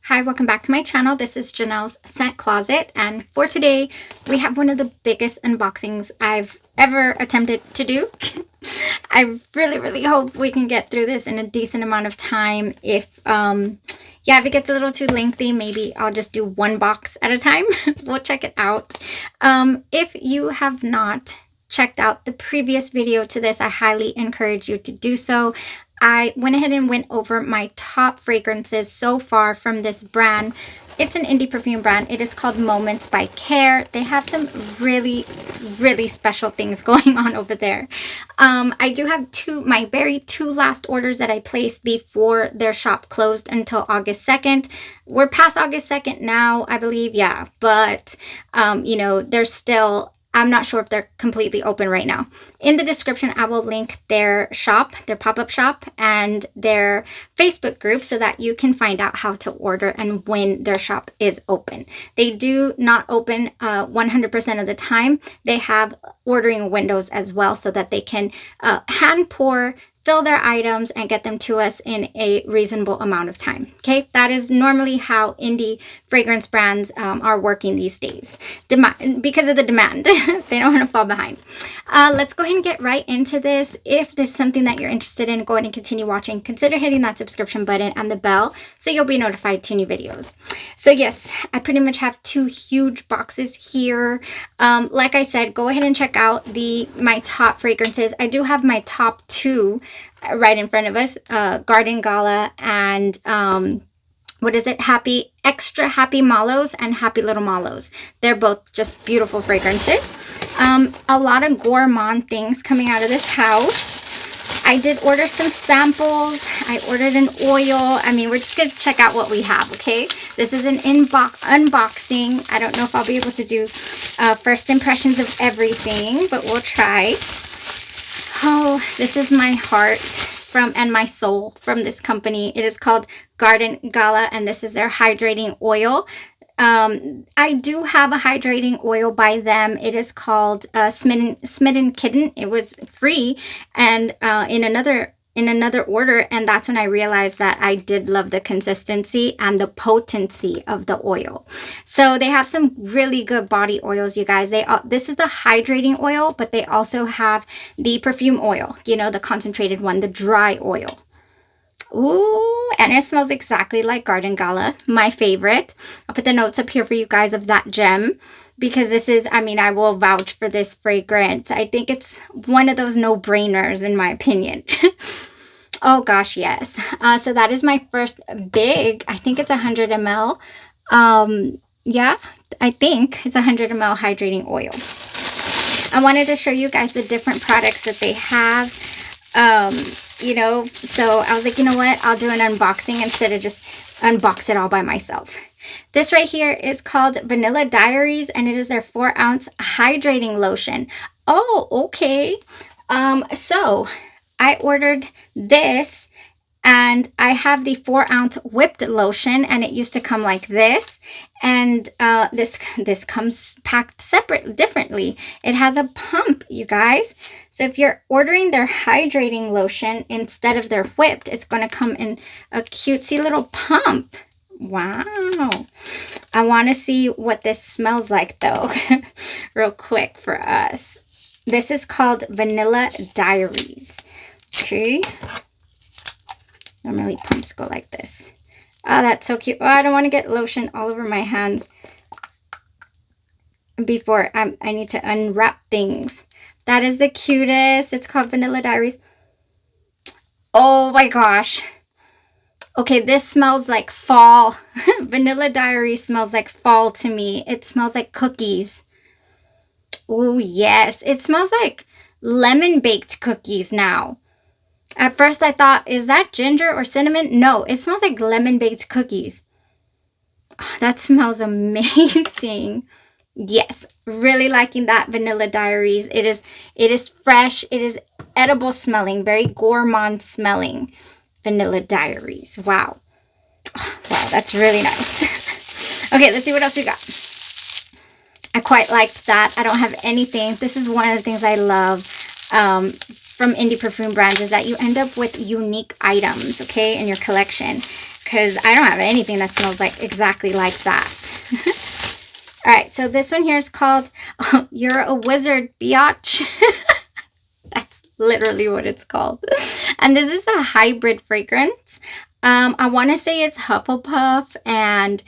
Hi, welcome back to my channel. This is Janelle's Scent Closet, and for today we have one of the biggest unboxings I've ever attempted to do. I really hope we can get through this in a decent amount of time. If if it gets a little too lengthy, maybe I'll just do one box at a time. We'll check it out. If you have not checked out the previous video to this, I highly encourage you to do so. I went ahead and went over my top fragrances so far from this brand. It's an indie perfume brand. It is called Moments by KAIR. They have some really special things going on over there. I do have my very two last orders that I placed before their shop closed until August 2nd. We're past August 2nd now, I believe, yeah. But, there's still... I'm not sure if they're completely open right now. In the description, I will link their shop, their pop-up shop, and their Facebook group so that you can find out how to order and when their shop is open. They do not open 100% of the time. They have ordering windows as well so that they can hand pour, fill their items, and get them to us in a reasonable amount of time. Okay, that is normally how indie fragrance brands are working these days. Because of the demand, they don't want to fall behind. Let's go ahead and get right into this. If this is something that you're interested in, go ahead and continue watching. Consider hitting that subscription button and the bell so you'll be notified to new videos. So yes, I pretty much have two huge boxes here. Like I said, go ahead and check out my top fragrances. I do have my top two right in front of us, Garden Gala and what is it? Extra Happy Mallows and Happy Little Mallows. They're both just beautiful fragrances. A lot of gourmand things coming out of this house. I did order some samples. I ordered an oil. I mean, we're just going to check out what we have, okay? This is an unboxing. I don't know if I'll be able to do first impressions of everything, but we'll try. Oh, this is my heart and my soul from this company. It is called Garden Gala, and this is their hydrating oil. I do have a hydrating oil by them. It is called Smitten Kitten. It was free and in another order, and that's when I realized that I did love the consistency and the potency of the oil. So they have some really good body oils, you guys. This is the hydrating oil, but they also have the perfume oil, the concentrated one, the dry oil. Ooh, and it smells exactly like Garden Gala, my favorite. I'll put the notes up here for you guys of that gem, because this is, I will vouch for this fragrance. I think it's one of those no-brainers in my opinion. Oh gosh, yes. So that is my first big, I think it's 100 ml. Yeah, I think it's 100 ml hydrating oil. I wanted to show you guys the different products that they have. So I was like, you know what? I'll do an unboxing instead of just unbox it all by myself. This right here is called Vanilla Diaries, and it is their 4-ounce hydrating lotion. Oh, okay. So I ordered this, and I have the 4-ounce whipped lotion, and it used to come like this. And this comes packed differently. It has a pump, you guys. So if you're ordering their hydrating lotion instead of their whipped, it's going to come in a cutesy little pump. Wow. I want to see what this smells like though, real quick for us. This is called Vanilla Diaries. Okay. Normally pumps go like this. Oh, that's so cute. Oh, I don't want to get lotion all over my hands before I need to unwrap things. That is the cutest. It's called Vanilla Diaries. Oh my gosh. Okay, this smells like fall. Vanilla Diaries smells like fall to me. It smells like cookies. Oh, yes. It smells like lemon-baked cookies now. At first, I thought, is that ginger or cinnamon? No, it smells like lemon-baked cookies. Oh, that smells amazing. Yes, really liking that Vanilla Diaries. It is fresh. It is edible smelling, very gourmand smelling. Vanilla Diaries. Wow. Oh, wow, that's really nice. Okay, let's see what else we got. I quite liked that. I don't have anything. This is one of the things I love from indie perfume brands, is that you end up with unique items, okay, in your collection. because I don't have anything that smells like exactly like that. All right, so this one here is called You're a Wizard, Byotch. That's literally what it's called. And this is a hybrid fragrance. I want to say it's Hufflepuff and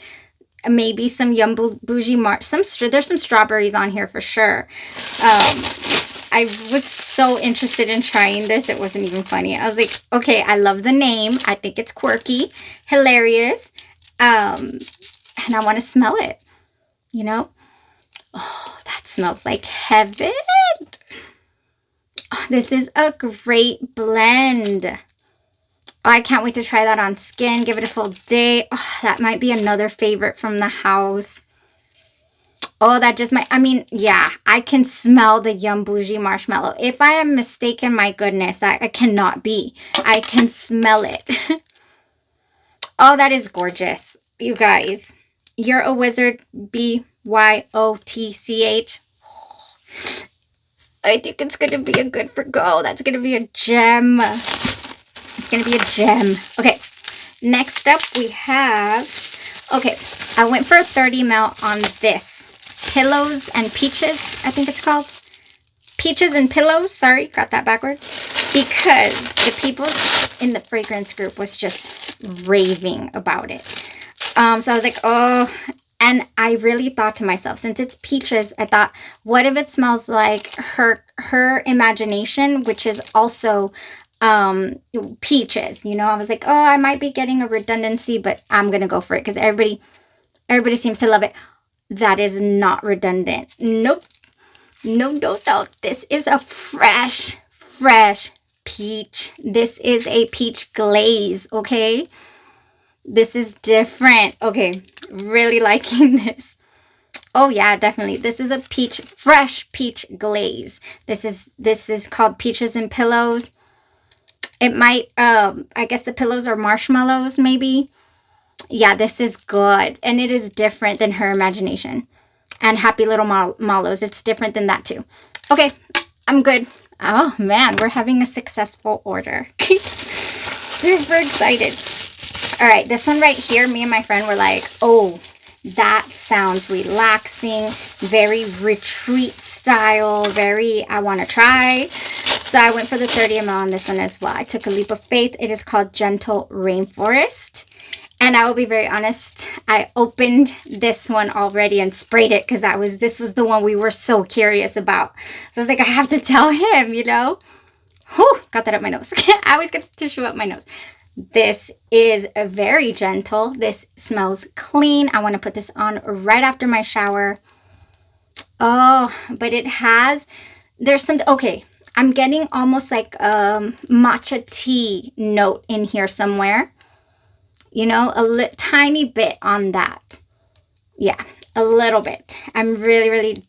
maybe some Yum Bougie March. There's some strawberries on here for sure. I was so interested in trying this. It wasn't even funny. I was like, okay, I love the name. I think it's quirky, hilarious. And I want to smell it, you know? Oh, that smells like heaven. Oh, this is a great blend. Oh, I can't wait to try that on skin. Give it a full day. Oh, that might be another favorite from the house. Oh, that just might, I mean, yeah, I can smell the Yum Bougie marshmallow. If I am mistaken, my goodness, that I cannot be. I can smell it. Oh, that is gorgeous. You guys, You're a Wizard, Byotch. I think it's going to be a good for go. That's going to be a gem. It's going to be a gem. Okay, next up we have, okay, I went for a 30 ml on this. Pillows and Peaches, I think it's called. Peaches and Pillows, sorry, got that backwards. Because the people in the fragrance group was just raving about it. So I was like, oh, and I really thought to myself, since it's peaches, I thought, what if it smells like her imagination, which is also peaches, you know? I was like, oh, I might be getting a redundancy, but I'm gonna go for it because everybody seems to love it. That is not redundant. Nope. No. This is a fresh peach. This is a peach glaze, okay? This is different. Okay, really liking this. Oh yeah, definitely. This is a fresh peach glaze. This is called Peaches and Pillows. It might, I guess the pillows are marshmallows maybe. Yeah, this is good. And it is different than Her Imagination. And Happy Little Mallows. It's different than that too. Okay, I'm good. Oh man, we're having a successful order. Super excited. All right, this one right here, me and my friend were like, oh, that sounds relaxing. Very retreat style. Very, I want to try. So I went for the 30 ml on this one as well. I took a leap of faith. It is called Gentle Rainforest. And I will be very honest, I opened this one already and sprayed it because this was the one we were so curious about. So I was like, I have to tell him, you know. Whew, got that up my nose. I always get the tissue up my nose. This is very gentle. This smells clean. I want to put this on right after my shower. Oh, but it has, there's some, okay, I'm getting almost like a matcha tea note in here somewhere. You know, tiny bit on that. Yeah, a little bit. I'm really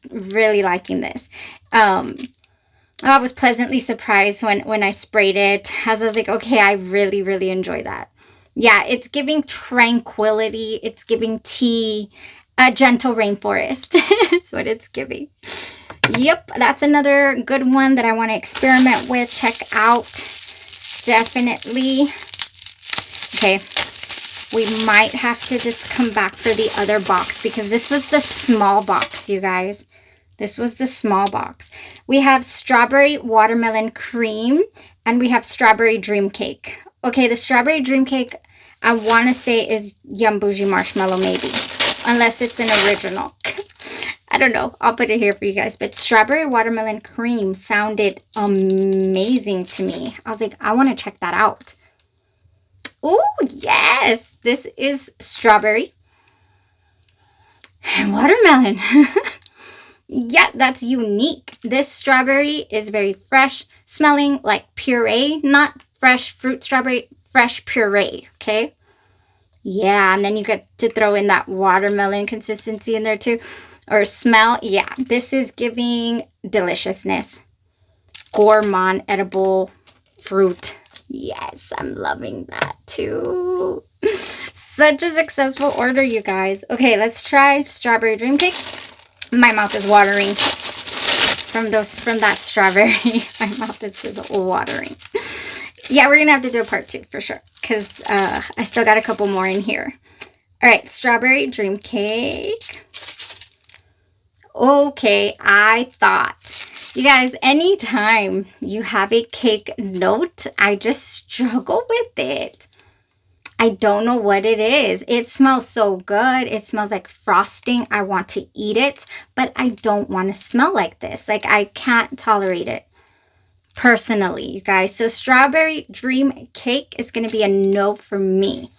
liking this. I was pleasantly surprised when I sprayed it. As I was like, okay, I really enjoy that. Yeah, it's giving tranquility. It's giving tea. A gentle rainforest. That's what it's giving. Yep, that's another good one that I want to experiment with. Check out. Definitely. Okay. We might have to just come back for the other box because this was the small box, you guys. This was the small box. We have Strawberry Watermelon Cream and we have Strawberry Dream Cake. Okay, the Strawberry Dream Cake, I want to say is Yum Bougie Marshmallow maybe. Unless it's an original. I don't know. I'll put it here for you guys. But Strawberry Watermelon Cream sounded amazing to me. I was like, I want to check that out. Oh, yes. This is strawberry and watermelon. Yeah, that's unique. This strawberry is very fresh, smelling like puree, not fresh fruit strawberry, fresh puree, okay? Yeah, and then you get to throw in that watermelon consistency in there too, or smell. Yeah, this is giving deliciousness. Gourmand edible fruit. Yes, I'm loving that too. Such a successful order, you guys. Okay, let's try Strawberry Dream Cake. My mouth is watering from that strawberry. My mouth is just watering. Yeah, we're gonna have to do a part 2 for sure, because I still got a couple more in here. All right, strawberry dream cake. Okay, I thought, you guys, anytime you have a cake note, I just struggle with it. I don't know what it is. It smells so good. It smells like frosting. I want to eat it, but I don't want to smell like this. Like, I can't tolerate it personally, you guys. So strawberry dream cake is going to be a no for me.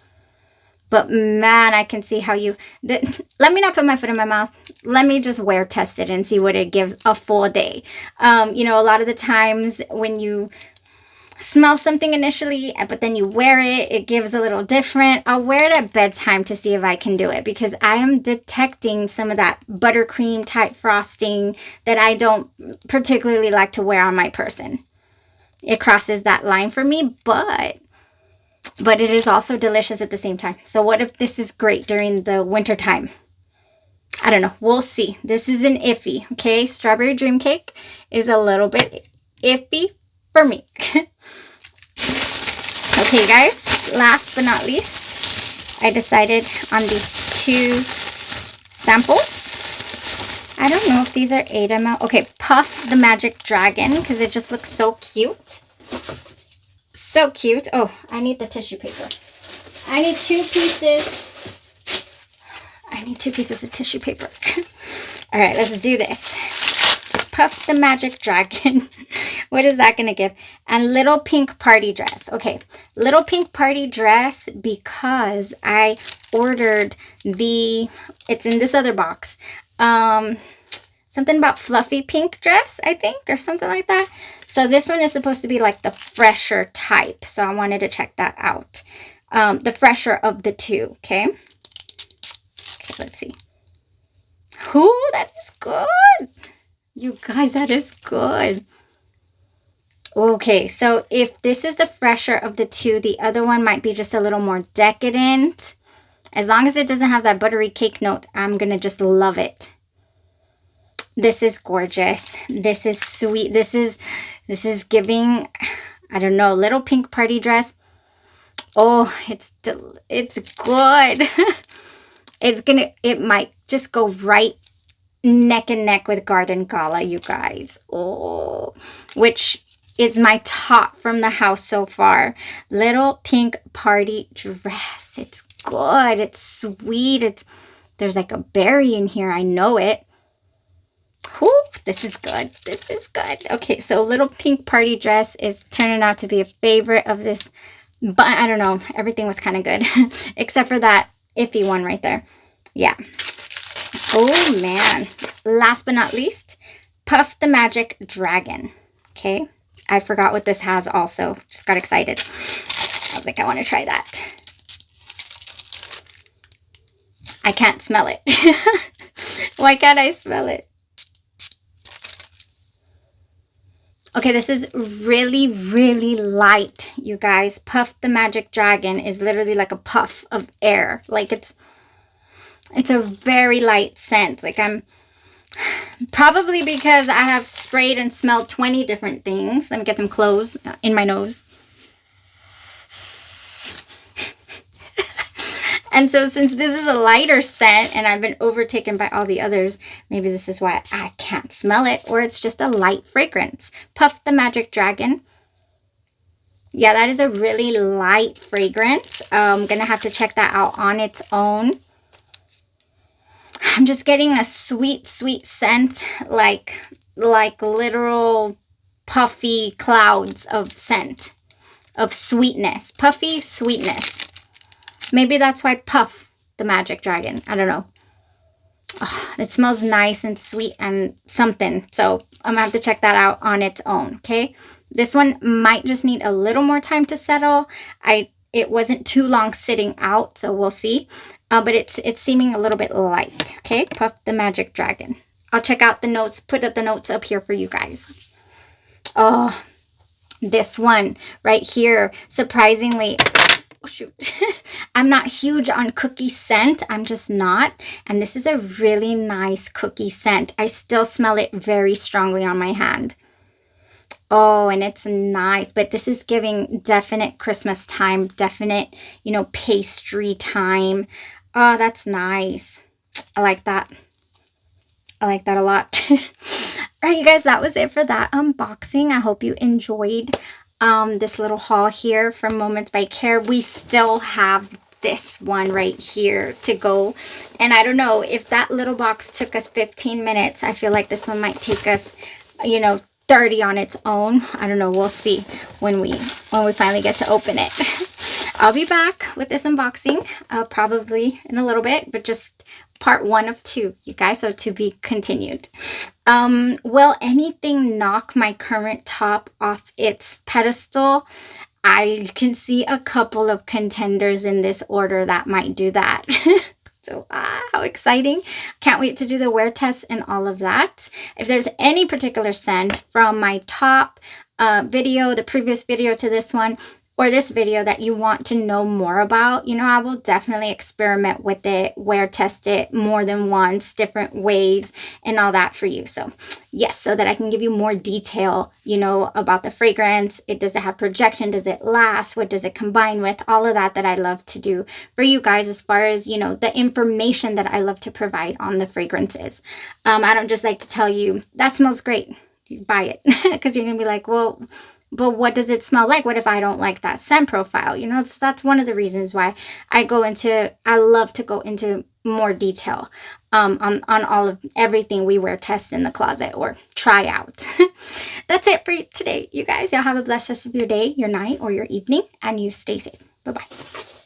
But man, I can see how you... let me not put my foot in my mouth. Let me just wear test it and see what it gives a full day. You know, a lot of the times when you smell something initially, but then you wear it, it gives a little different. I'll wear it at bedtime to see if I can do it, because I am detecting some of that buttercream type frosting that I don't particularly like to wear on my person. It crosses that line for me, but it is also delicious at the same time. So what if this is great during the winter time? I don't know. We'll see. This is an iffy, okay? Strawberry dream cake is a little bit iffy for me. Okay, guys, last but not least, I decided on these 2 samples. I don't know if these are 8 ml. Okay, Puff the Magic Dragon, because it just looks so cute. So cute. Oh, I need the tissue paper. I need 2 pieces. I need 2 pieces of tissue paper. All right, let's do this. Puff the Magic Dragon. What is that going to give? And Little Pink Party Dress. Okay, Little Pink Party Dress, because I ordered the... it's in this other box. Something about fluffy pink dress, I think, or something like that. So this one is supposed to be like the fresher type. So I wanted to check that out. The fresher of the 2, okay? Okay, let's see. Ooh, that is good. You guys, that is good. Okay, so if this is the fresher of the 2, the other one might be just a little more decadent. As long as it doesn't have that buttery cake note, I'm going to just love it. This is gorgeous. This is sweet. This is giving, I don't know, Little Pink Party Dress. Oh, it's good. It might just go right neck and neck with Garden Gala, you guys. Oh, which is my top from the house so far. Little Pink Party Dress. It's good. It's sweet. There's like a berry in here. I know it. Whew, this is good. This is good. Okay, so Little Pink Party Dress is turning out to be a favorite of this. But I don't know. Everything was kind of good. Except for that iffy one right there. Yeah. Oh, man. Last but not least, Puff the Magic Dragon. Okay. I forgot what this has also. Just got excited. I was like, I want to try that. I can't smell it. Why can't I smell it? Okay, this is really, really light, you guys. Puff the Magic Dragon is literally like a puff of air. Like it's a very light scent. Like I'm probably because I have sprayed and smelled 20 different things. Let me get some cloves in my nose. And so since this is a lighter scent and I've been overtaken by all the others, maybe this is why I can't smell it, or it's just a light fragrance. Puff the Magic Dragon. Yeah, that is a really light fragrance. I'm going to have to check that out on its own. I'm just getting a sweet, sweet scent, like literal puffy clouds of scent, of sweetness, puffy sweetness. Maybe that's why Puff the Magic Dragon. I don't know. Oh, it smells nice and sweet and something. So I'm going to have to check that out on its own, okay? This one might just need a little more time to settle. It wasn't too long sitting out, so we'll see. But it's seeming a little bit light, okay? Puff the Magic Dragon. I'll check out the notes, put the notes up here for you guys. Oh, this one right here, surprisingly... Oh, shoot. I'm not huge on cookie scent. I'm just not. And this is a really nice cookie scent. I still smell it very strongly on my hand. Oh, and it's nice, but this is giving definite Christmas time, definite, you know, pastry time. Oh, that's nice. I like that. I like that a lot. All right, you guys, that was it for that unboxing. I hope you enjoyed this little haul here from Moments by KAIR. We still have this one right here to go, and I don't know if that little box took us 15 minutes. I feel like this one might take us, you know, 30 on its own. I don't know, we'll see when we finally get to open it. I'll be back with this unboxing probably in a little bit, but just part 1 of 2, you guys, so to be continued. Will anything knock my current top off its pedestal? I can see a couple of contenders in this order that might do that. So, how exciting. Can't wait to do the wear test and all of that. If there's any particular scent from my top video, the previous video to this one, or this video that you want to know more about, you know, I will definitely experiment with it, wear test it more than once, different ways and all that for you. So yes, so that I can give you more detail, you know, about the fragrance. Does it have projection? Does it last? What does it combine with? All of that I love to do for you guys as far as, you know, the information that I love to provide on the fragrances. I don't just like to tell you, that smells great, you buy it, because you're going to be like, well, but what does it smell like? What if I don't like that scent profile? You know, that's one of the reasons why I love to go into more detail on all of everything we wear test in the closet or try out. That's it for today, you guys. Y'all have a blessed rest of your day, your night, or your evening, and you stay safe. Bye-bye.